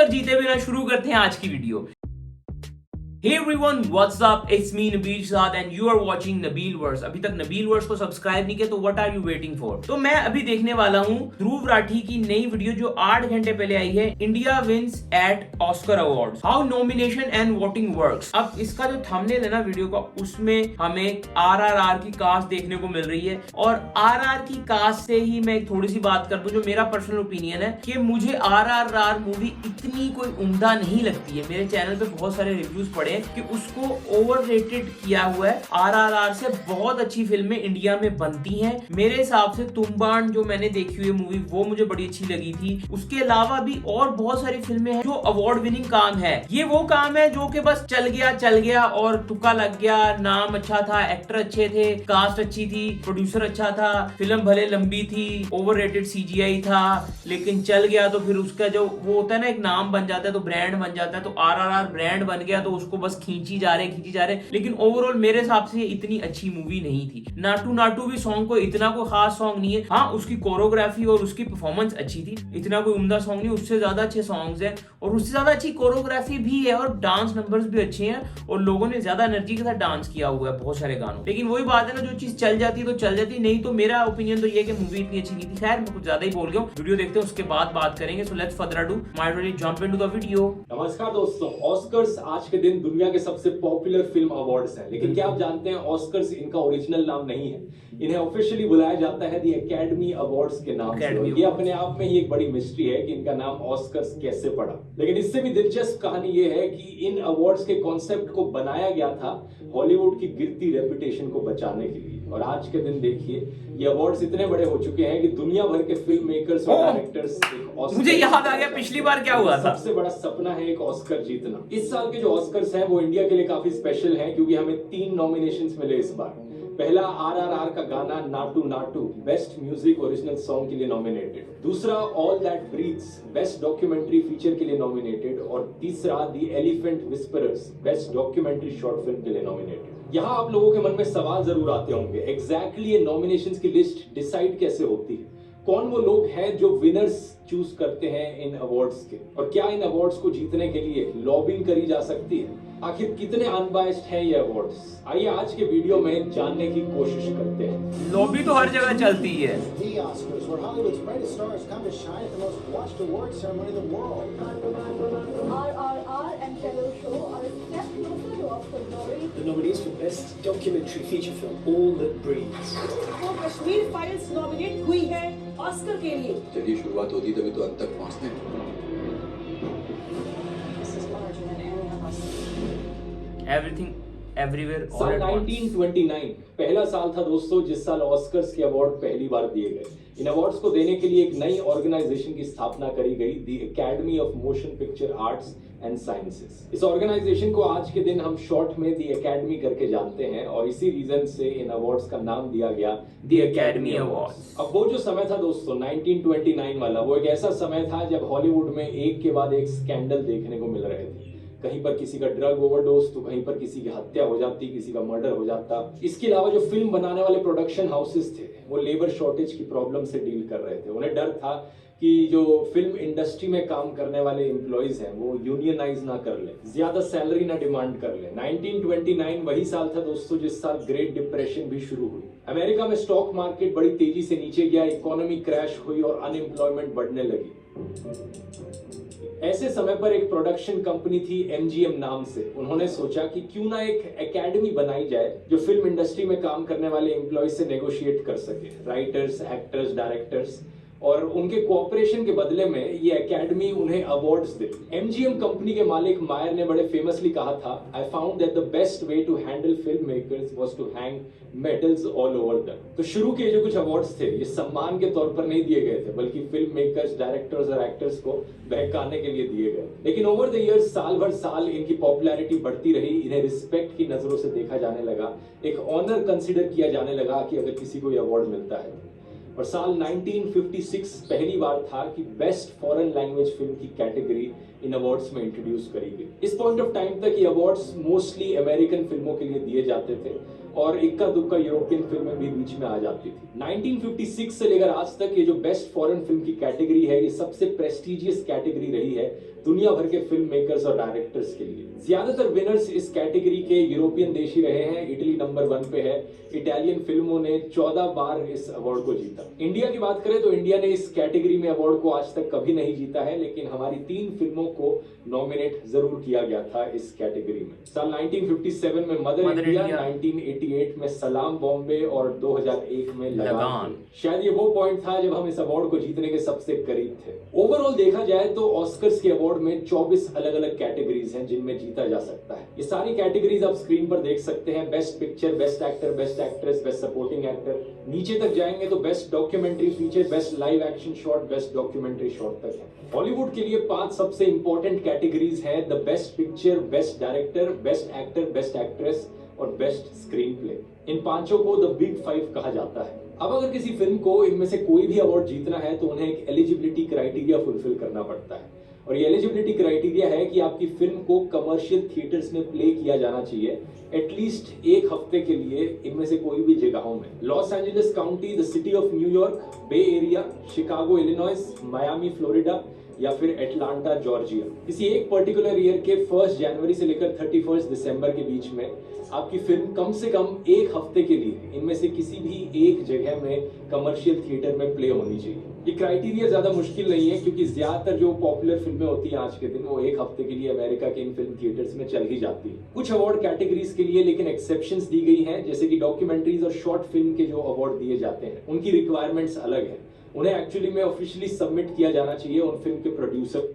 Oscar जीते बिना शुरू करते हैं आज की video. Hey everyone, what's up? It's me Nabil Shahad and you are watching Nabil Verse। अभी तक नबील वर्स को सब्सक्राइब नहीं किया तो what are you waiting for? तो मैं अभी देखने वाला हूँ ध्रुव राठी की नई वीडियो जो 8 घंटे पहले आई है, India wins at Oscar awards, how nomination and voting works. अब इसका जो थंबनेल है ना वीडियो का, उसमें हमें RRR की कास्ट देखने को मिल रही है और RRR की कास्ट से ही मैं थोड़ी सी बात कर दूं जो मेरा पर्सनल ओपिनियन है कि मुझे RRR मूवी इतनी कोई उम्दा नहीं लगती है। मेरे चैनल पे बहुत सारे रिव्यूज पड़े कि उसको ओवररेटेड किया हुआ है। RRR से बहुत अच्छी फिल्में इंडिया में बनती हैं। मेरे हिसाब से तुम्बाड़ जो मैंने देखी हुई मूवी वो मुझे बड़ी अच्छी लगी थी। उसके अलावा भी और बहुत सारी फिल्में हैं जो अवार्ड विनिंग काम है। ये वो काम है जो कि बस चल गया और तुक्का लग गया, नाम अच्छा था, एक्टर अच्छे थे, कास्ट अच्छी थी, प्रोड्यूसर अच्छा था, फिल्म भले लंबी थी, ओवररेटेड CGI था, लेकिन चल गया तो फिर उसका जो वो होता है ना, एक नाम बन जाता है तो ब्रांड बन जाता है। तो RRR ब्रांड बन गया तो उसको बस खींची जा रहे, लेकिन ओवरऑल मेरे हिसाब से इतनी अच्छी मूवी नहीं थी। नाटू नाटू भी सॉन्ग को इतना कोई खास सॉन्ग नहीं है। हाँ, उसकी कोरियोग्राफी और उसकी परफॉर्मेंस अच्छी थी, इतना कोई उम्दा सॉन्ग नहीं, उससे ज्यादा अच्छे सॉन्ग्स हैं और उससे ज्यादा अच्छी कोरियोग्राफी भी है और डांस नंबर्स भी अच्छे हैं और लोगों ने ज्यादा एनर्जी के साथ डांस किया हुआ है बहुत सारे गानों। लेकिन वही बात है ना, जो चीज चल जाती है तो चल जाती, नहीं तो मेरा ओपिनियन तो ये कि मूवी इतनी अच्छी नहीं थी। खैर, मैं कुछ ज्यादा ही बोल गया हूँ, वीडियो देखते हैं उसके बाद बात करेंगे। So let's further ado, my really jump into the video. नमस्कार दोस्तों, ऑस्कर्स आज के दिन दुनिया के सबसे पॉपुलर फिल्म अवार्ड्स हैं, लेकिन क्या आप जानते हैं ऑस्कर्स इनका ओरिजिनल नाम नहीं है। इन्हें ऑफिशियली बुलाया जाता है द एकेडमी अवार्ड्स के नाम से। ये अपने आप में ही एक बड़ी मिस्ट्री है कि इनका नाम ऑस्कर्स कैसे पड़ा। लेकिन इससे भी दिलचस्प कहानी ये है कि इन अवार्ड्स के कॉन्सेप्ट को बनाया गया था हॉलीवुड की गिरती रेपुटेशन को बचाने के लिए। और आज के दिन देखिए, ये अवार्ड्स इतने बड़े हो चुके हैं कि दुनिया भर के फिल्म मेकर्स और डायरेक्टर्स मुझे याद आ गया पिछली बार क्या हुआ था। सबसे बड़ा सपना है एक ऑस्कर जीतना। इस साल के जो ऑस्कर्स हैं वो इंडिया के लिए काफी स्पेशल हैं क्योंकि हमें 3 नॉमिनेशंस मिले इस बार। पहला, RRR का गाना Naatu Naatu best music original song के लिए नॉमिनेटेड। दूसरा, All That Breathes best documentary feature के लिए नॉमिनेटेड। और तीसरा, The Elephant Whisperers best documentary short film के लिए नॉमिनेटेड। यहाँ आप लोगों के मन में सवाल जरूर आते होंगे, एग्जैक्टली ये नॉमिनेशंस की लिस्ट डिसाइड कैसे होती है? कौन वो लोग हैं जो विनर्स चूज करते हैं इन अवार्ड्स के? और क्या इन अवार्ड्स को जीतने के लिए लॉबिंग करी जा सकती है? आखिर कितने अनबायस्ड हैं ये अवार्ड्स? आइए आज के वीडियो में जानने की कोशिश करते हैं। लॉबी तो हर जगह चलती है। The nominees for Best Documentary Feature Film, All That Breathes. वो कश्मीर फाइल्स नॉमिनेट हुई है ऑस्कर के लिए। चलिए, शुरुआत होती तभी तो अंत तक पहुंचते हैं। एवरीथिंग एवरीवेयर ऑल साल एट वंस। 1929 पहला साल था दोस्तों जिस साल ऑस्कर्स के अवार्ड पहली बार दिए गए। इन अवार्ड्स को देने के लिए एक नई ऑर्गेनाइजेशन की स्थापना करी गई, the academy of motion picture arts and sciences. इस ऑर्गेनाइजेशन को आज के दिन हम शॉर्ट में द एकेडमी करके जानते हैं और इसी रीजन से इन अवार्ड्स का नाम दिया गया द एकेडमी अवार्ड्स। अब वो जो समय था दोस्तों 1929 वाला, वो एक ऐसा समय था जब हॉलीवुड में एक के बाद एक स्कैंडल देखने को मिल रहे थे। कहीं पर किसी का ड्रग ओवरडोज तो कहीं पर किसी की हत्या हो जाती, किसी का मर्डर हो जाता। इसके अलावा जो फिल्म बनाने वाले प्रोडक्शन हाउसेस थे वो लेबर शॉर्टेज की प्रॉब्लम से डील कर रहे थे। उन्हें डर था कि जो फिल्म इंडस्ट्री में काम करने वाले एम्प्लॉइज हैं वो यूनियनाइज ना कर ले, ज्यादा सैलरी ना डिमांड कर ले। 1929 वही साल था दोस्तों जिस साल ग्रेट डिप्रेशन भी शुरू हुई। अमेरिका में स्टॉक मार्केट बड़ी तेजी से नीचे गया, इकोनॉमी क्रैश हुई और अनएम्प्लॉयमेंट बढ़ने लगी। ऐसे समय पर एक प्रोडक्शन कंपनी थी MGM नाम से। उन्होंने सोचा कि क्यों ना एक एकेडमी बनाई जाए जो फिल्म इंडस्ट्री में काम करने वाले एम्प्लॉय से नेगोशिएट कर सके, राइटर्स, एक्टर्स, डायरेक्टर्स, और उनके कोऑपरेशन के बदले में ये एकेडमी उन्हें अवार्ड्स दे। MGM कंपनी के मालिक मायर ने बड़े फेमसली कहा था, I found that the best way to handle film makers was to hang medals all over them. तो शुरू के जो कुछ अवार्ड्स थे ये सम्मान के तौर पर नहीं दिए गए थे, बल्कि फिल्म मेकर्स, डायरेक्टर्स और एक्टर्स को बहकाने के लिए दिए गए। लेकिन ओवर द ईयर्स साल भर साल इनकी पॉपुलैरिटी बढ़ती रही, इन्हें रिस्पेक्ट की नजरों से देखा जाने लगा, एक ऑनर कंसिडर किया जाने लगा कि अगर किसी को ये अवार्ड मिलता है। और साल 1956 पहली बार था कि बेस्ट फॉरेन लैंग्वेज फिल्म की कैटेगरी इन अवार्ड्स में इंट्रोड्यूस करी गई। इस पॉइंट ऑफ टाइम तक ये अवार्ड्स मोस्टली अमेरिकन फिल्मों के लिए दिए जाते थे और इक्का दुक्का यूरोपियन फिल्में भी बीच में आ जाती थी। 1956 से लेकर आज तक ये जो बेस्ट फॉरेन फिल्म की कैटेगरी है, ये सबसे प्रेस्टिजियस कैटेगरी रही है दुनिया भर के फिल्म मेकर्स और डायरेक्टर्स के लिए। ज्यादातर विनर्स इस कैटेगरी के यूरोपियन देश ही रहे हैं। इटली नंबर 1 पे है। इटालियन फिल्मों ने 14 बार इस अवार्ड को जीता। इंडिया की बात करें तो इंडिया ने इस कैटेगरी में अवार्ड को आज तक कभी नहीं जीता है, लेकिन हमारी 3 फिल्मों को नॉमिनेट जरूर किया गया था इस कैटेगरी में। साल 1957 में मदर इंडिया, 1988 में सलाम बॉम्बे और 2001 में लगान। शायद ये वो पॉइंट था जब हम इस अवार्ड को जीतने के सबसे करीब थे। ओवरऑल देखा जाए तो ऑस्कर्स के अवार्ड में 24 अलग अलग कैटेगरीज हैं जिनमें जीता जा सकता है। ये सारी कैटेगरीज आप स्क्रीन पर देख सकते हैं। Best picture, best actor, best actress, best supporting actor. नीचे तक जाएंगे तो best documentary feature, best live action shot, best documentary shot तक है। हॉलीवुड के लिए 5 सबसे इंपॉर्टेंट कैटेगरीज हैं: the best picture, best director, best actor, best actress और बेस्ट स्क्रीन प्ले। इन पांचों को द बिग 5 कहा जाता है। अब अगर किसी फिल्म को इनमें से कोई भी अवार्ड जीतना है तो उन्हें एक एलिजिबिलिटी क्राइटेरिया फुलफिल करना पड़ता है, और ये एलिजिबिलिटी क्राइटेरिया है कि आपकी फिल्म को कमर्शियल थिएटर्स में प्ले किया जाना चाहिए एटलीस्ट 1 हफ्ते के लिए इनमें से कोई भी जगहों में। Los Angeles county, the city of New York, Bay Area, Chicago Illinois, Miami Florida या फिर एटलांटा जॉर्जिया। किसी एक पर्टिकुलर ईयर के 1 जनवरी से लेकर 31 दिसंबर के बीच में आपकी फिल्म कम से कम 1 हफ्ते के लिए इनमें से किसी भी एक जगह में कमर्शियल थिएटर में प्ले होनी चाहिए। ये क्राइटेरिया ज्यादा मुश्किल नहीं है, क्योंकि ज्यादातर जो पॉपुलर फिल्में होती हैं आज के दिन वो 1 हफ्ते के लिए अमेरिका के इन फिल्म थिएटर्स में चल ही जाती है। कुछ अवार्ड कैटेगरीज के लिए लेकिन एक्सेप्शंस दी गई हैं, जैसे कि डॉक्यूमेंट्रीज और शॉर्ट फिल्म के जो अवार्ड दिए जाते हैं उनकी रिक्वायरमेंट्स अलग है। उन्हें एक्चुअली में ऑफिशियली सबमिट किया जाना चाहिए उन फिल्म के प्रोड्यूसर।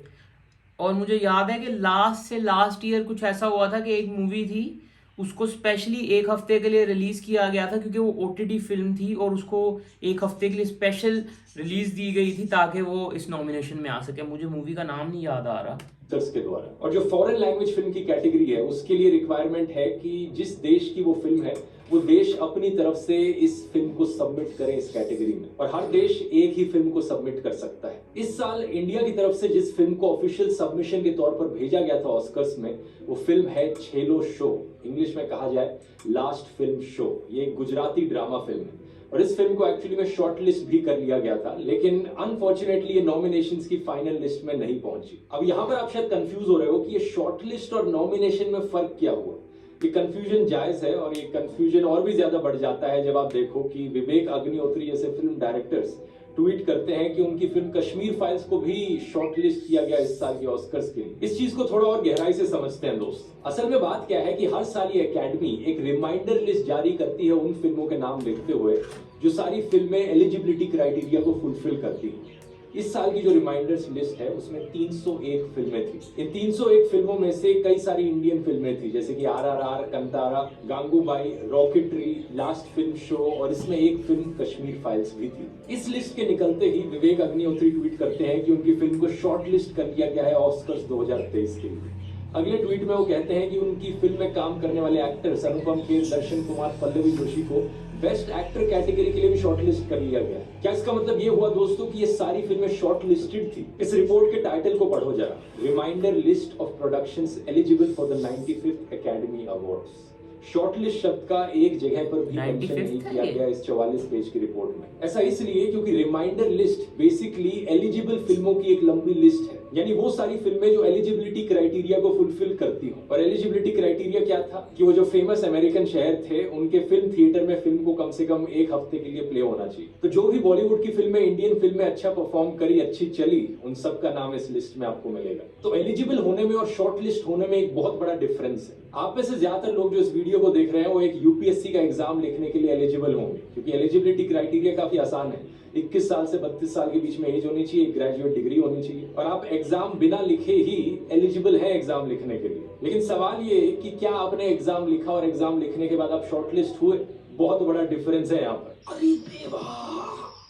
और मुझे याद है कि लास्ट ईयर कुछ ऐसा हुआ था कि एक मूवी थी, उसको स्पेशली 1 हफ्ते के लिए रिलीज किया गया था, क्योंकि वो OTT फिल्म थी और उसको 1 हफ्ते के लिए स्पेशल रिलीज दी गई थी ताकि वो इस नॉमिनेशन में आ सके। मुझे मूवी का नाम नहीं याद आ रहा के द्वारा। और जो फॉरेन लैंग्वेज फिल्म की कैटेगरी है उसके लिए रिक्वायरमेंट है कि जिस देश की वो फिल्म है वो देश अपनी तरफ से इस फिल्म को सबमिट करे इस कैटेगरी में, और हर देश एक ही फिल्म को सबमिट कर सकता है। इस साल इंडिया की तरफ से जिस फिल्म को ऑफिशियल सबमिशन के तौर पर भेजा गया था ऑस्कर्स में, वो फिल्म है छेलो शो, इंग्लिश में कहा जाए लास्ट फिल्म शो। ये एक गुजराती ड्रामा फिल्म है और इस फिल्म को एक्चुअली में शॉर्ट लिस्ट भी कर लिया गया था, लेकिन अनफॉर्चुनेटली ये नॉमिनेशंस की फाइनल लिस्ट में नहीं पहुंची। अब यहाँ पर आप शायद कंफ्यूज हो रहे हो कि ये शॉर्ट लिस्ट और नॉमिनेशन में फर्क क्या हुआ। ये कंफ्यूजन जायज है, और ये कंफ्यूजन और भी ज्यादा बढ़ जाता है जब आप देखो कि विवेक अग्निहोत्री जैसे फिल्म डायरेक्टर्स ट्वीट करते हैं कि उनकी फिल्म कश्मीर फाइल्स को भी शॉर्टलिस्ट किया गया इस साल के ऑस्कर्स के लिए। इस चीज को थोड़ा और गहराई से समझते हैं दोस्त। असल में बात क्या है कि हर साल ये एकेडमी एक रिमाइंडर लिस्ट जारी करती है उन फिल्मों के नाम लिखते हुए जो सारी फिल्में एलिजिबिलिटी क्राइटेरिया को फुलफिल करती हैं। इस साल की जो रिमाइंडर्स लिस्ट है उसमें 301 फिल्में थी। इन 301 फिल्मों में से कई सारी इंडियन फिल्में थी, जैसे कि RRR, Kantara, Gangubai, rocketry, last film show, और इसमें एक फिल्म कश्मीर फाइल्स भी थी। इस लिस्ट के निकलते ही विवेक अग्निहोत्री ट्वीट करते हैं कि उनकी फिल्म को शॉर्ट लिस्ट कर लिया गया है ऑस्कर्स 2023 के लिए। अगले ट्वीट में वो कहते हैं कि उनकी फिल्म में काम करने वाले एक्टर्स अनुपम खेर, दर्शन कुमार, पल्लवी जोशी को बेस्ट एक्टर कैटेगरी के लिए भी शॉर्टलिस्ट कर लिया गया। क्या इसका मतलब ये हुआ दोस्तों कि ये सारी फिल्में शॉर्टलिस्टेड थी? इस रिपोर्ट के टाइटल को पढ़ो जरा, reminder list of productions eligible for the 95th academy awards. Shortlist शब्द का एक जगह पर भी मेंशन नहीं किया गया इस 44 पेज की रिपोर्ट में। ऐसा इसलिए क्योंकि रिमाइंडर लिस्ट बेसिकली एलिजिबल फिल्मों की एक लंबी लिस्ट है, यानी वो सारी फिल्में जो एलिजिबिलिटी क्राइटेरिया को फुलफिल करती हो। और एलिजिबिलिटी क्राइटेरिया क्या था कि वो जो फेमस अमेरिकन शहर थे उनके फिल्म थिएटर में फिल्म को कम से कम 1 हफ्ते के लिए प्ले होना चाहिए। तो जो भी बॉलीवुड की फिल्में इंडियन फिल्में अच्छा परफॉर्म करी, अच्छी चली, उन सब का नाम इस लिस्ट में आपको मिलेगा। तो एलिजिबल होने में और शॉर्ट लिस्ट होने में एक बहुत बड़ा डिफरेंस है। आप में से ज्यादातर लोग जो इस वीडियो को देख रहे हैं वो एक UPSC का एग्जाम लिखने के लिए एलिजिबल होंगे, क्योंकि एलिजिबिलिटी क्राइटेरिया काफी आसान है। 21 साल से 32 साल के बीच में एज होनी चाहिए, ग्रेजुएट डिग्री होनी चाहिए, और आप एग्जाम बिना लिखे ही एलिजिबल है एग्जाम लिखने के लिए। लेकिन सवाल ये है कि क्या आपने एग्जाम लिखा और एग्जाम लिखने के बाद आप शॉर्टलिस्ट हुए? बहुत बड़ा डिफरेंस है यहाँ पर। अरे देवा,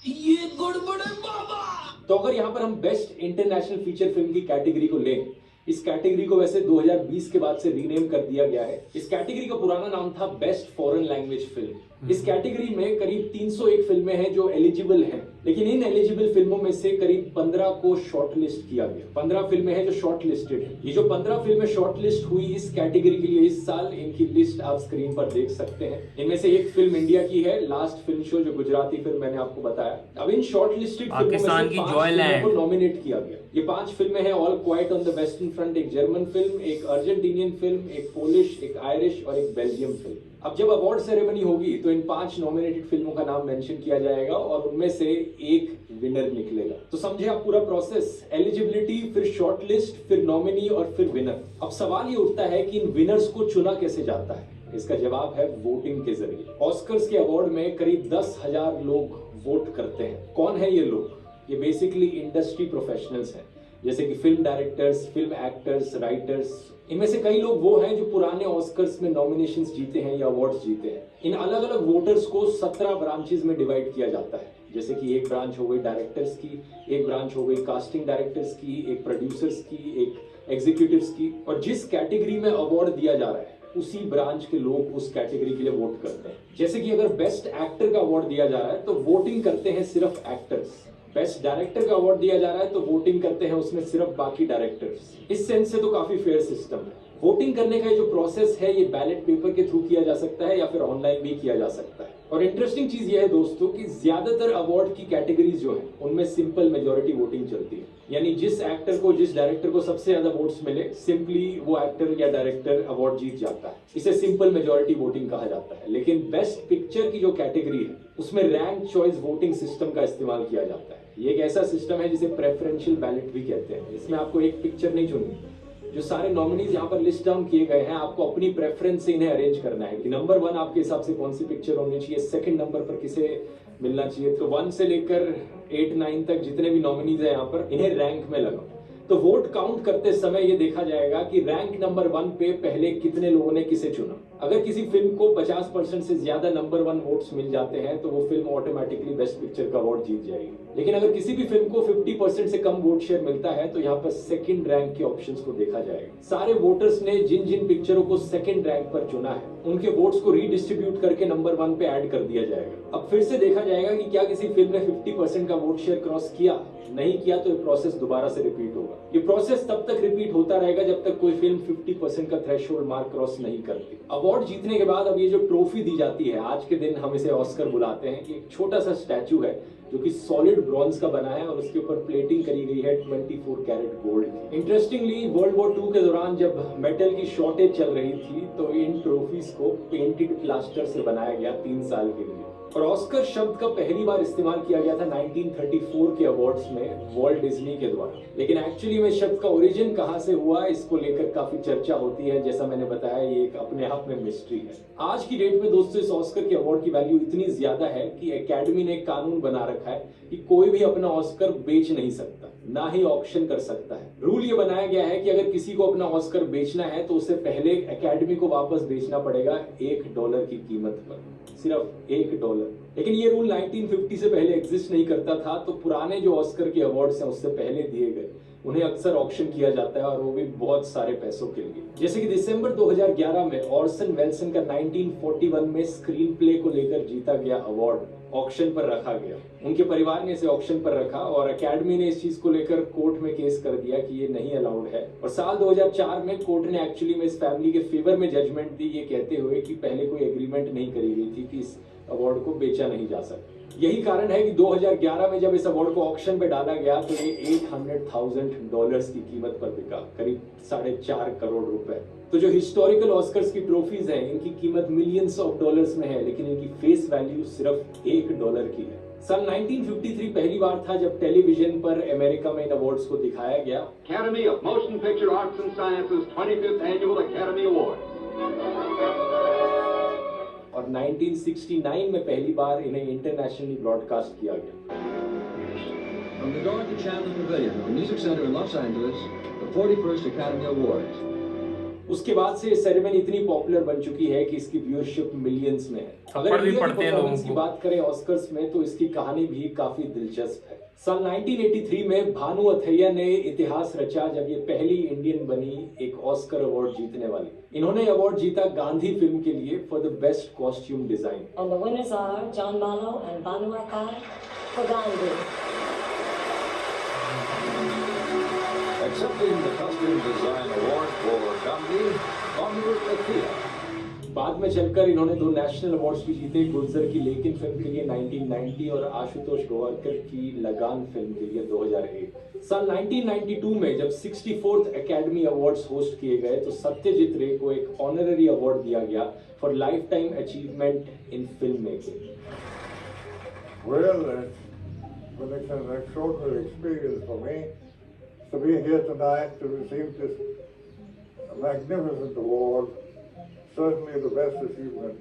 ये गड़बड़ है बाबा। तो अगर यहाँ पर हम बेस्ट इंटरनेशनल फीचर फिल्म की कैटेगरी को लें, इस कैटेगरी को वैसे 2020 के बाद से रीनेम कर दिया गया है। इस कैटेगरी का पुराना नाम था बेस्ट फॉरेन लैंग्वेज फिल्म। इस कैटेगरी में करीब 301 फिल्में हैं जो एलिजिबल हैं, लेकिन इन एलिजिबल फिल्मों में से करीब 15 को शॉर्टलिस्ट किया गया। 15 फिल्में हैं जो शॉर्ट लिस्टेड है। ये जो 15 फिल्में शॉर्टलिस्ट हुई इस कैटेगरी के लिए इस साल, इनकी लिस्ट आप स्क्रीन पर देख सकते हैं। इनमें से एक फिल्म इंडिया की है, लास्ट फिल्म शो, जो गुजराती फिल्म मैंने आपको बताया। अब इन शॉर्टलिस्टेड फिल्मों में से 5 फिल्मों को नॉमिनेट किया गया। ये 5 फिल्में हैं all quite on the western front, एक जर्मन फिल्म, एक अर्जेंटीनियन फिल्म, एक पोलिश, एक आयरिश और एक बेल्जियम फिल्म। अब जब अवार्ड सेरेमनी होगी तो इन 5 नॉमिनेटेड फिल्मों का नाम मेंशन किया जाएगा और उनमें से एक विनर निकलेगा। तो समझे आप पूरा प्रोसेस, एलिजिबिलिटी, फिर शॉर्टलिस्ट, फिर नॉमिनी और फिर विनर। अब सवाल ये उठता है कि इन विनर्स को चुना कैसे जाता है? इसका जवाब है वोटिंग के जरिए। ऑस्कर्स के अवार्ड में करीब 10,000 लोग वोट करते हैं। कौन है ये लोग? ये बेसिकली इंडस्ट्री प्रोफेशनल्स हैं, जैसे कि film directors, film actors, writers. इनमें से कई लोग वो हैं जो पुराने ऑस्कर्स में नॉमिनेशंस जीते हैं या अवार्ड्स जीते हैं। इन अलग अलग वोटर्स को 17 ब्रांचेस में डिवाइड किया जाता है, जैसे कि एक ब्रांच हो गई डायरेक्टर्स की, एक ब्रांच हो गई कास्टिंग डायरेक्टर्स की, एक प्रोड्यूसर्स की, एक एग्जीक्यूटिव्स की। और जिस कैटेगरी में अवार्ड दिया जा रहा है उसी ब्रांच के लोग उस कैटेगरी के लिए वोट करते हैं। जैसे कि अगर बेस्ट एक्टर का अवार्ड दिया जा रहा है तो वोटिंग करते हैं सिर्फ एक्टर्स। बेस्ट डायरेक्टर का अवार्ड दिया जा रहा है तो वोटिंग करते हैं उसमें सिर्फ बाकी डायरेक्टर्स। इस सेंस से तो काफी फेयर सिस्टम है। वोटिंग करने का जो प्रोसेस है ये बैलेट पेपर के थ्रू किया जा सकता है या फिर ऑनलाइन भी किया जा सकता है। और इंटरेस्टिंग चीज ये है दोस्तों कि ज्यादातर अवार्ड की कैटेगरीज जो है उनमें सिंपल मेजोरिटी वोटिंग चलती है, यानी जिस एक्टर को, जिस डायरेक्टर को सबसे ज्यादा वोट्स मिले, सिंपली वो एक्टर या डायरेक्टर अवार्ड जीत जाता है। इसे सिंपल मेजोरिटी वोटिंग कहा जाता है। लेकिन बेस्ट पिक्चर की जो कैटेगरी है उसमें रैंक चॉइस वोटिंग सिस्टम का इस्तेमाल किया जाता है। ये एक ऐसा सिस्टम है जिसे प्रेफरेंशियल बैलेट भी कहते हैं। इसमें आपको एक पिक्चर नहीं चुननी, जो सारे नॉमिनीज यहाँ पर लिस्ट डाउन किए गए हैं आपको अपनी प्रेफरेंस से इन्हें अरेंज करना है कि नंबर 1 आपके हिसाब से कौन सी पिक्चर होनी चाहिए, सेकंड नंबर पर किसे मिलना चाहिए। तो 1 से लेकर 8, 9 तक जितने भी नॉमिनीज है यहाँ पर, इन्हें रैंक में लगाओ। तो वोट काउंट करते समय ये देखा जाएगा कि रैंक नंबर 1 पे पहले कितने लोगों ने किसे चुना। अगर किसी फिल्म को 50% से ज्यादा नंबर 1 वोट्स मिल जाते हैं तो वो फिल्म ऑटोमेटिकली बेस्ट पिक्चर का अवार्ड जीत जाएगी। लेकिन अगर किसी भी फिल्म को 50% से कम वोट शेयर मिलता है तो यहाँ पर सेकंड रैंक के ऑप्शंस को देखा जाएगा। सारे वोटर्स ने जिन जिन पिक्चरों को सेकंड रैंक पर चुना है उनके वोट्स को रीडिस्ट्रीब्यूट करके नंबर 1 पे ऐड कर दिया जाएगा। अब फिर से देखा जाएगा कि क्या किसी फिल्म ने 50% का वोट शेयर क्रॉस किया। नहीं किया तो ये प्रोसेस दोबारा से रिपीट होगा। ये प्रोसेस तब तक रिपीट होता रहेगा जब तक कोई फिल्म 50% का थ्रेशोल्ड मार्क क्रॉस नहीं करती। अवार्ड जीतने के बाद अब ये जो ट्रॉफी दी जाती है, आज के दिन हम इसे ऑस्कर बुलाते हैं, कि एक छोटा सा स्टैचू है जो कि सॉलिड ब्रॉन्ज का बना है और उसके ऊपर प्लेटिंग करी गई है 24 कैरेट गोल्ड की। इंटरेस्टिंगली वर्ल्ड वॉर 2 के दौरान जब मेटल की शॉर्टेज चल रही थी तो इन ट्रॉफीज को पेंटेड प्लास्टर से बनाया गया 3 साल के लिए। और ऑस्कर शब्द का पहली बार इस्तेमाल किया गया था 1934 के अवार्ड्स में वॉल्ट डिज्नी के द्वारा। लेकिन एक्चुअली में शब्द का ओरिजिन कहां से हुआ इसको लेकर काफी चर्चा होती है। जैसा मैंने बताया ये एक अपने आप में मिस्ट्री है। आज की डेट में दोस्तों इस ऑस्कर के अवार्ड की वैल्यू इतनी ज्यादा है कि एकेडमी ने एक कानून बना रखा है कि कोई भी अपना ऑस्कर बेच नहीं सकता, ना ही ऑक्शन कर सकता है। रूल ये बनाया गया है कि अगर किसी को अपना ऑस्कर बेचना है तो उससे पहले एकेडमी को वापस बेचना पड़ेगा $1 की कीमत पर, सिर्फ $1। लेकिन ये रूल 1950 से पहले एग्जिस्ट नहीं करता था। तो पुराने जो ऑस्कर के अवार्ड्स हैं उससे पहले दिए गए उन्हें अक्सर ऑक्शन किया जाता है और वो भी बहुत सारे पैसों के लिए। जैसे कि दिसंबर 2011 में ऑर्सन वेल्सन का 1941 में स्क्रीन प्ले को लेकर जीता गया अवार्ड ऑक्शन पर रखा गया। उनके परिवार ने इसे ऑक्शन पर रखा और एकेडमी ने इस चीज को लेकर कोर्ट में केस कर दिया कि ये नहीं अलाउड है। और साल 2004 में कोर्ट ने एक्चुअली में इस फैमिली के फेवर में जजमेंट दी, ये कहते हुए कि पहले कोई एग्रीमेंट नहीं करी गई थी कि इस अवार्ड को बेचा नहीं जा सकता। यही कारण है कि 2011 में जब इस अवार्ड को ऑक्शन पे डाला गया तो ये $800,000 की कीमत पर बिका, करीब 4.5 करोड़ रुपए। तो जो हिस्टोरिकल ऑस्कर्स की ट्रॉफीज हैं इनकी कीमत मिलियंस ऑफ डॉलर्स में है, लेकिन इनकी फेस वैल्यू सिर्फ $1 की है। साल 1953 पहली बार था जब टेलीविजन पर अमेरिका में इन अवार्ड्स को दिखाया गया। Academy of Motion Picture Arts and Sciences 25th Annual Academy Award। और 1969 में पहली बार इन्हें इंटरनेशनली ब्रॉडकास्ट किया गया। From the Dorothy Chandler Pavilion of the Music Center in Los Angeles, the 41st Academy Awards। उसके बाद से सेरेमनी इतनी पॉपुलर बन चुकी है कि इसकी व्यूअरशिप मिलियंस में है। अगर भी पढ़ते हैं लोगों की बात करें ऑस्कर्स में तो इसकी कहानी भी काफी दिलचस्प है। साल 1983 में भानु अथैया ने इतिहास रचा जब ये पहली इंडियन बनी एक ऑस्कर अवार्ड जीतने वाली। इन्होंने अवार्ड जीता गांधी फिल्म के लिए for the best costume design. And the winners are John Mallow and Banu Athai for Gandhi. Accepting the Costume Design Award for Gandhi, Banu Athai. बाद में चलकर इन्होंने 2 नेशनल अवार्ड्स भी जीते, गुलजार की लेकिन फिल्म के लिए 1990 और आशुतोष गोवारकर की लगान फिल्म के लिए 2001। साल 1992 में जब 64th एकेडमी अवार्ड्स होस्ट किए गए तो सत्यजीत रे को एक ऑनररी अवार्ड दिया गया for life time achievement in film making. Well, it's an extraordinary experience for me to be here tonight to receive this magnificent award. Certainly the best achievement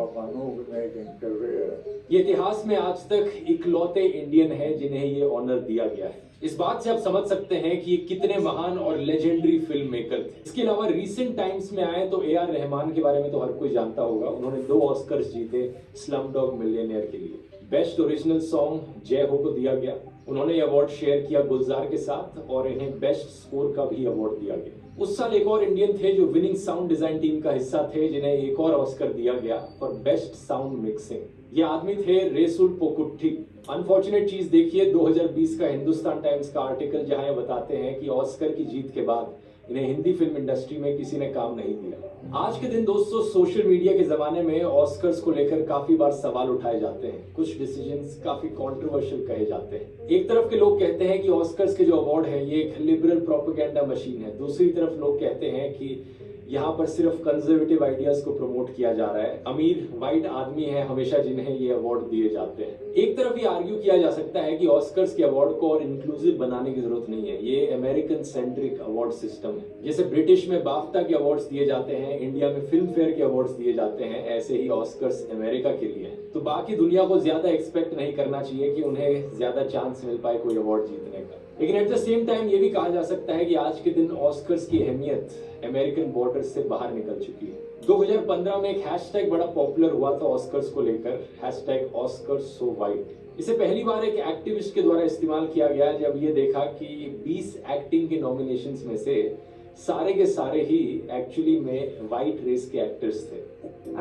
of my movie-making career. ये इतिहास में आज तक इकलौते Indian हैं जिन्हें ये honour दिया गया है। इस बात से आप समझ सकते हैं कि ये कितने महान और लेजेंडरी फिल्म मेकर थे। इसके अलावा रीसेंट टाइम्स में आए तो ए आर रहमान के बारे में तो हर कोई जानता होगा। उन्होंने 2 ऑस्कर्स जीते स्लमडॉग मिलियनेयर के लिए। बेस्ट ओरिजिनल सॉन्ग जय हो को दिया गया। उन्होंने ये अवार्ड शेयर किया गुलजार के साथ और इन्हें बेस्ट स्कोर का भी अवार्ड दिया गया। उस साल एक और इंडियन थे जो विनिंग साउंड डिजाइन टीम का हिस्सा थे, जिन्हें एक और ऑस्कर दिया गया फॉर बेस्ट साउंड मिक्सिंग। ये आदमी थे रेसुल पोकुट्टी। अनफॉर्चुनेट चीज देखिए 2020 का हिंदुस्तान टाइम्स का आर्टिकल, जहां ये बताते हैं कि ऑस्कर की जीत के बाद इन्हें हिंदी फिल्म इंडस्ट्री में किसी ने काम नहीं दिया। आज के दिन दोस्तों सोशल मीडिया के जमाने में ऑस्कर्स को लेकर काफी बार सवाल उठाए जाते हैं। कुछ डिसीजंस काफी कंट्रोवर्शियल कहे जाते हैं। एक तरफ के लोग कहते हैं कि ऑस्कर्स के जो अवार्ड है ये एक लिबरल प्रोपेगेंडा मशीन है। दूसरी तरफ लोग कहते हैं कि यहाँ पर सिर्फ कंजर्वेटिव आइडियाज को प्रमोट किया जा रहा है। अमीर व्हाइट आदमी है हमेशा जिन्हें ये अवार्ड दिए जाते हैं। एक तरफ ये आर्ग्यू किया जा सकता है कि ऑस्कर्स के अवार्ड को और इंक्लूसिव बनाने की जरूरत नहीं है। ये अमेरिकन सेंट्रिक अवार्ड सिस्टम है। जैसे ब्रिटिश में बाफ्टा के अवार्ड्स दिए जाते हैं, इंडिया में फिल्म फेयर के अवार्ड्स दिए जाते हैं, ऐसे ही ऑस्कर्स अमेरिका के लिए है। तो बाकी दुनिया को ज्यादा एक्सपेक्ट नहीं करना चाहिए कि उन्हें ज्यादा चांस मिल पाए कोई अवार्ड जीतने का। लेकिन एट द सेम टाइम ये भी कहा जा सकता है कि आज के दिन ऑस्कर्स की अहमियत अमेरिकन बॉर्डर से बाहर निकल चुकी है। 2015 में एक हैशटैग बड़ा पॉपुलर हुआ था ऑस्कर्स को लेकर, हैशटैग ऑस्कर्स सो वाइट। इसे पहली बार एक एक्टिविस्ट के द्वारा इस्तेमाल किया गया जब ये देखा कि 20 एक्टिंग के नॉमिनेशंस में से सारे के सारे ही एक्चुअली में वाइट रेस के एक्टर्स थे।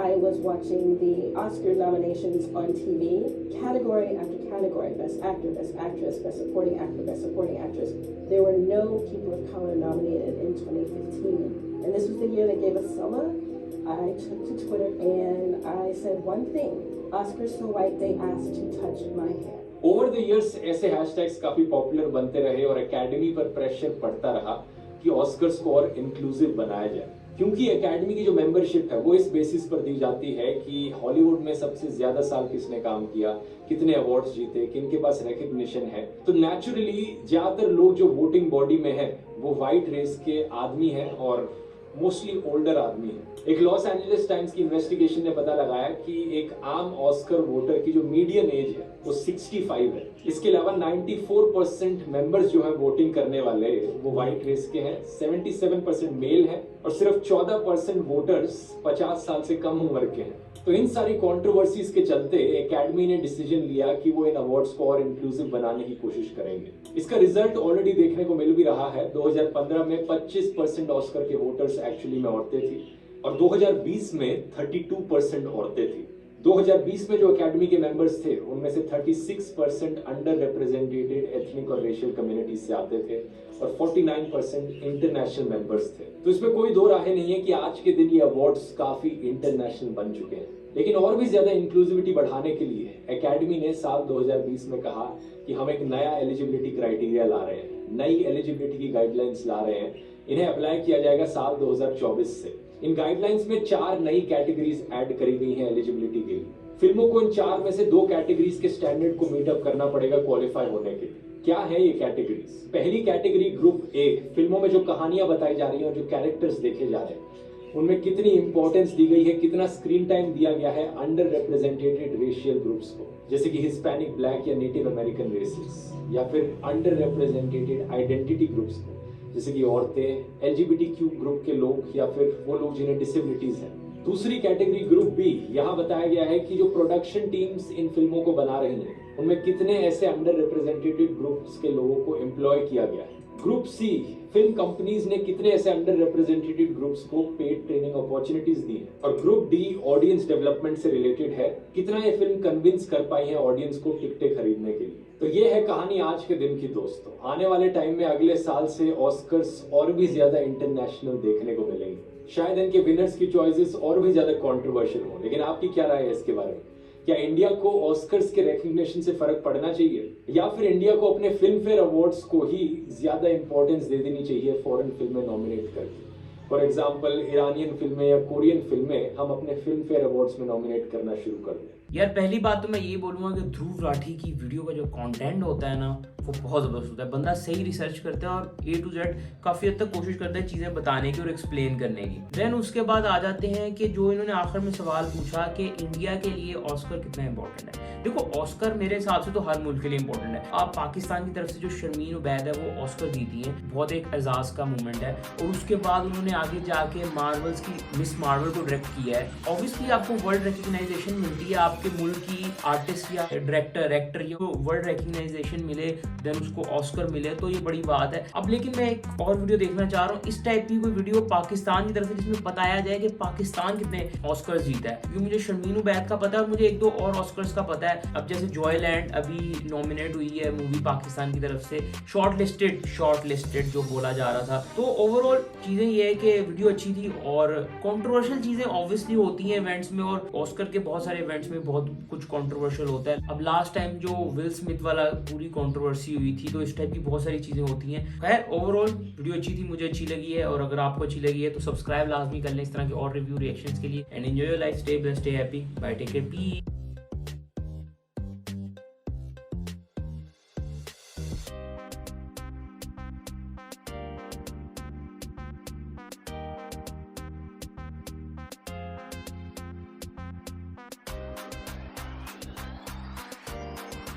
I was watching the Oscar nominations on TV, category after category, Best Actor, Best Actress, Best Supporting Actor, Best Supporting Actress. There were no people of color nominated in 2015. And this was the year they gave us Selma. I took to Twitter and I said one thing, Oscars so white, they asked to touch my hair. Over the years ऐसे hashtags काफी popular बनते रहे और academy पर pressure पड़ता रहा कि Oscars को और इंक्लूसिव बनाया जाए, क्योंकि एकेडमी की जो मेंबरशिप है वो इस बेसिस पर दी जाती है कि हॉलीवुड में सबसे ज्यादा साल किसने काम किया, कितने अवार्ड्स जीते, किनके पास रिकग्निशन है। तो नेचुरली ज्यादातर लोग जो वोटिंग बॉडी में है वो वाइट रेस के आदमी हैं और मोस्टली ओल्डर आदमी है। एक लॉस एंजलिस टाइम्स की इन्वेस्टिगेशन ने पता लगाया कि एक आम ऑस्कर वोटर की जो मीडियन एज है वो 65 है। इसके अलावा 94% मेंबर्स जो है वोटिंग करने वाले वो वाइट रेस के हैं, 77% मेल हैं और सिर्फ 14% वोटर्स 50 साल से कम उम्र के हैं। तो इन सारी कंट्रोवर्सीज के चलते एकेडमी ने डिसीजन लिया कि वो इन अवार्ड्स को और इंक्लूसिव बनाने की कोशिश करेंगे। इसका रिजल्ट ऑलरेडी देखने को मिल भी रहा है। 2015 में 25% ऑस्कर के वोटर्स एक्चुअली में औरतें थी और 2020 में 32% औरतें थी। 2020 में जो एकेडमी के मेंबर्स थे उनमें से 36% अंडर रिप्रेजेंटेटेड एथनिक और रेशियल कम्युनिटीज से आते थे और 49% इंटरनेशनल मेंबर्स थे। तो इसमें कोई दो राहें नहीं है कि आज के दिन ये अवार्ड्स काफी इंटरनेशनल बन चुके हैं। लेकिन और भी ज्यादा इंक्लूसिविटी बढ़ाने के लिए एकेडमी ने साल 2020 में कहा कि हम एक नया एलिजिबिलिटी क्राइटेरिया ला रहे हैं, नई एलिजिबिलिटी की गाइडलाइंस ला रहे हैं। इन्हें अप्लाई किया जाएगा साल 2024 से। इन गाइडलाइंस में 4 नई कैटेगरीज ऐड करी गई हैं एलिजिबिलिटी के लिए। फिल्मों को इन 4 में से 2 कैटेगरीज के स्टैंडर्ड को मीट अप करना पड़ेगा क्वालिफाई होने के लिए। क्या है ये कैटेगरीज? पहली कैटेगरी ग्रुप ए, फिल्मों में जो कहानियां बताई जा रही हैं और जो कैरेक्टर्स देखे जा रहे हैं उनमें कितनी इंपॉर्टेंस दी गई है, कितना स्क्रीन टाइम दिया गया है अंडर रिप्रेजेंटेटेड रेशियल ग्रुप्स को, जैसे कि हिस्पैनिक, ब्लैक या नेटिव अमेरिकन रेसेस, या फिर अंडर रिप्रेजेंटेटेड आइडेंटिटी ग्रुप्स को, जैसे कि औरतें, LGBTQ ग्रुप के लोग या फिर वो लोग जिन्हें डिसेबिलिटीज हैं। दूसरी कैटेगरी ग्रुप बी, यहाँ बताया गया है कि जो प्रोडक्शन टीम्स इन फिल्मों को बना रही हैं उनमें कितने ऐसे अंडर रिप्रेजेंटेटेड ग्रुप्स के लोगों को एम्प्लॉय किया गया है। ग्रुप सी, फिल्म कंपनीज ने कितने ऐसे अंडर रिप्रेजेंटेटेड ग्रुप्स को पेड ट्रेनिंग अपॉर्चुनिटीज दी है। और ग्रुप डी ऑडियंस डेवलपमेंट से रिलेटेड है, कितना ये फिल्म कन्विंस कर पाई है ऑडियंस को टिकटें खरीदने के लिए। तो ये है कहानी आज के दिन की दोस्तों। आने वाले टाइम में अगले साल से ऑस्कर्स और भी ज्यादा इंटरनेशनल देखने को मिलेंगे। शायद इनके विनर्स की चॉइसेस और भी ज्यादा कंट्रोवर्शियल हो, लेकिन आपकी क्या राय है इसके बारे में? क्या इंडिया को ऑस्कर्स के रिकग्निशन से फर्क पड़ना चाहिए, या फिर इंडिया को अपने फिल्म फेयर अवार्ड्स को ही ज्यादा इंपॉर्टेंस दे देनी चाहिए फॉरेन फिल्में नॉमिनेट करके? फॉर एग्जाम्पल ईरानियन फिल्में या कोरियन फिल्में हम अपने फिल्म फेयर अवार्ड्स में नॉमिनेट करना शुरू कर दें। यार पहली बात तो मैं ये बोलूँगा कि ध्रुव राठी की वीडियो का जो कंटेंट होता है ना, वो बहुत ज़बरदस्त होता है। बंदा सही रिसर्च करता है और A to Z काफ़ी हद तक कोशिश करता है चीज़ें बताने की और एक्सप्लेन करने की। देन उसके बाद आ जाते हैं कि जो इन्होंने आखिर में सवाल पूछा कि इंडिया के लिए ऑस्कर कितना इंपॉर्टेंट है। देखो, ऑस्कर मेरे हिसाब से तो हर मुल्क के लिए इंपॉर्टेंट है। आप पाकिस्तान की तरफ से जो शर्मीन उबैद है वो ऑस्कर जीती है, बहुत एक एजाज का मूवमेंट है। और उसके बाद उन्होंने आगे जाके मार्वल्स की मिस मार्वल को डायरेक्ट किया है। ऑब्वियसली आपको वर्ल्ड रिकग्नाइजेशन मिलती है, आपके मुल्क की आर्टिस्ट या डायरेक्टर एक्टर ये वर्ल्ड रिकग्नाइजेशन मिले, देन उसको ऑस्कर मिले, तो ये बड़ी बात है। अब लेकिन मैं एक और वीडियो देखना चाह रहा हूँ, इस टाइप की कोई वीडियो पाकिस्तान की तरफ से, जिसमें बताया जाए कि पाकिस्तान कितने ऑस्कर जीता है। क्योंकि मुझे शर्मीन उबैद का पता है और मुझे एक दो और ऑस्कर्स का पता है। अब जैसे जॉयलैंड अभी नॉमिनेट हुई है मूवी पाकिस्तान की तरफ से, शॉर्ट लिस्टेड जो बोला जा रहा था। तो ओवरऑल चीजें ये है कि वीडियो अच्छी थी और कंट्रोवर्शियल चीजें ऑब्वियसली होती हैं इवेंट्स में, और ऑस्कर के बहुत सारे इवेंट्स में बहुत कुछ कंट्रोवर्शियल होता है। अब लास्ट टाइम जो विल स्मिथ वाला पूरी कंट्रोवर्सी हुई थी, तो इस टाइप की बहुत सारी चीजें होती हैं। खैर ओवरऑल वीडियो अच्छी थी, मुझे अच्छी लगी है, और अगर आपको अच्छी लगी है तो सब्सक्राइब लाजमी कर लें इस तरह के और रिव्यू रिएक्शंस के लिए। And enjoy your life, stay blessed, stay happy, bye, take care, piece.